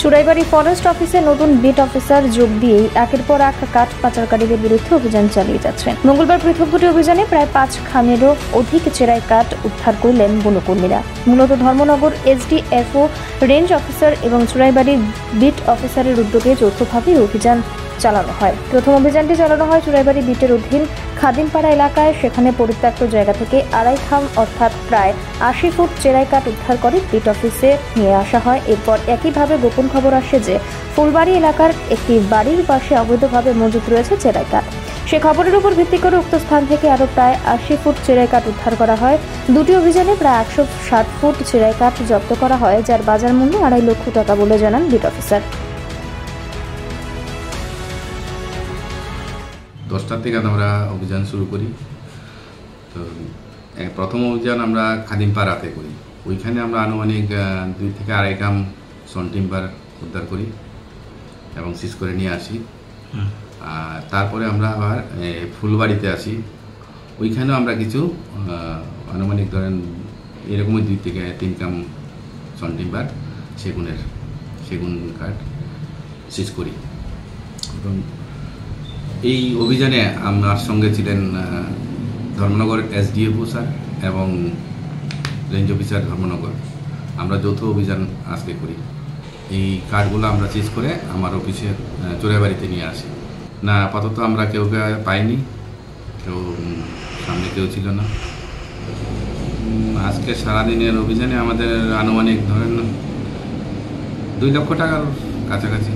Churaibari forest অফিসে নতুন beat officer যোগ দিয়েই একের পর এক কাঠ পাচারকারীদের বিরুদ্ধে অভিযান চালিয়ে যাচ্ছেন। মঙ্গলবার পৃথক দুটি অভিযানে প্রায় 5 খানেরও অধিক চেরাই কাঠ উদ্ধার করলেন বনকর্মীরা। মূলত ধর্মনগর এসডিএফও রেঞ্জ অফিসার এবং চুরাইবাড়ি বিট অফিসারের উদ্যোগে যৌথভাবে অভিযান চালানো হয়। প্রথম অভিযানটি চালানো হয় চুরাইবাড়ি বিটের অধীন খাদিমপাড়া এলাকায়। সেখানে পরিত্যক্ত জায়গা থেকে 2.5 খাম অর্থাৎ প্রায় 80 ফুট চেরাই কাঠ উদ্ধার করে বিট অফিসে নিয়ে আসা হয়। এরপর একইভাবে গোপন খবর আসে যে ফুলবাড়ি এলাকার একটি বাড়ির পাশে অবৈধভাবে মজুত রয়েছে চেরাই কাঠ। সে খবরের উপর ভিত্তি করে উক্ত স্থান থেকে আরও প্রায় 80 ফুট চেরাই কাঠ উদ্ধার করা হয়। দুটি অভিযানে প্রায় 160 ফুট চেরাই কাঠ জব্দ করা হয়, যার বাজার মূল্য 2.5 লক্ষ টাকা বলে জানান বিট অফিসার। 10টা থেকে আমরা অভিযান শুরু করি। তো প্রথম অভিযান আমরা খাদিমপাড়াতে করি। ওইখানে আমরা আনুমানিক 2 থেকে 2.5 গ্রাম সন টিম্বার উদ্ধার করি এবং সিজ করে নিয়ে আসি। আর তারপরে আমরা আবার ফুলবাড়িতে আসি। ওইখানেও আমরা কিছু আনুমানিক ধরেন এরকমই 2 থেকে 3 গ্রাম সন টিম্বার সেগুন কাঠ সিজ করি। এবং এই অভিযানে আমার সঙ্গে ছিলেন ধর্মনগর এসডিএফও স্যার এবং রেঞ্জ অফিসার ধর্মনগর। আমরা যৌথ অভিযান আজকে করি। এই কার্ডগুলো আমরা সিজ করে আমার অফিসে চোরাইবাড়িতে নিয়ে আসি। না, আপাতত আমরা কেউ পাইনি, সামনে কেউ ছিল না। আজকে সারাদিনের অভিযানে আমাদের আনুমানিক ধরেন 2 লক্ষ টাকার কাছাকাছি